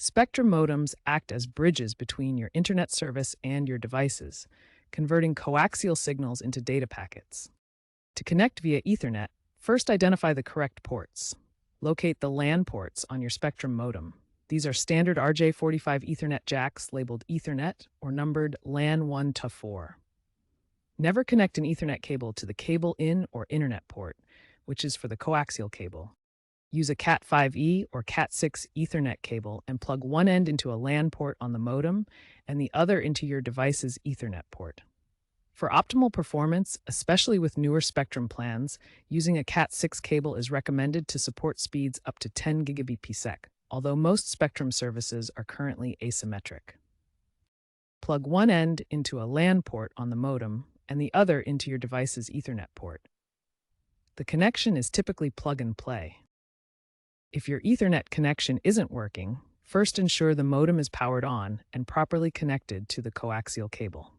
Spectrum modems act as bridges between your internet service and your devices, converting coaxial signals into data packets. To connect via Ethernet, first identify the correct ports. Locate the LAN ports on your Spectrum modem. These are standard RJ45 Ethernet jacks labeled Ethernet or numbered LAN 1 to 4. Never connect an Ethernet cable to the cable in or internet port, which is for the coaxial cable. Use a Cat5e or Cat6 Ethernet cable and plug one end into a LAN port on the modem and the other into your device's Ethernet port. For optimal performance, especially with newer Spectrum plans, using a Cat6 cable is recommended to support speeds up to 10 gigabit per second, although most Spectrum services are currently asymmetric. Plug one end into a LAN port on the modem and the other into your device's Ethernet port. The connection is typically plug and play. If your Ethernet connection isn't working, first ensure the modem is powered on and properly connected to the coaxial cable.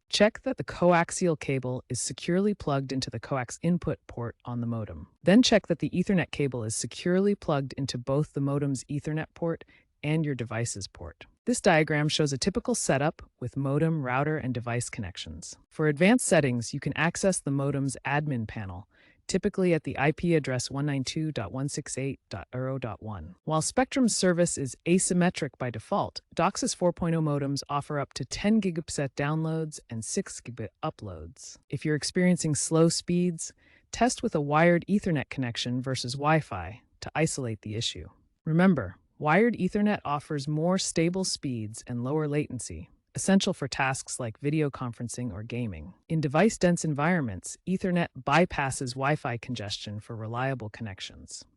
Check that the coaxial cable is securely plugged into the coax input port on the modem. Then check that the Ethernet cable is securely plugged into both the modem's Ethernet port and your device's port. This diagram shows a typical setup with modem, router, and device connections. For advanced settings, you can access the modem's admin panel, typically at the IP address 192.168.0.1. While Spectrum's service is asymmetric by default, DOCSIS 4.0 modems offer up to 10 gigabit downloads and 6 gigabit uploads. If you're experiencing slow speeds, test with a wired Ethernet connection versus Wi-Fi to isolate the issue. Remember, wired Ethernet offers more stable speeds and lower latency, essential for tasks like video conferencing or gaming. In device-dense environments, Ethernet bypasses Wi-Fi congestion for reliable connections.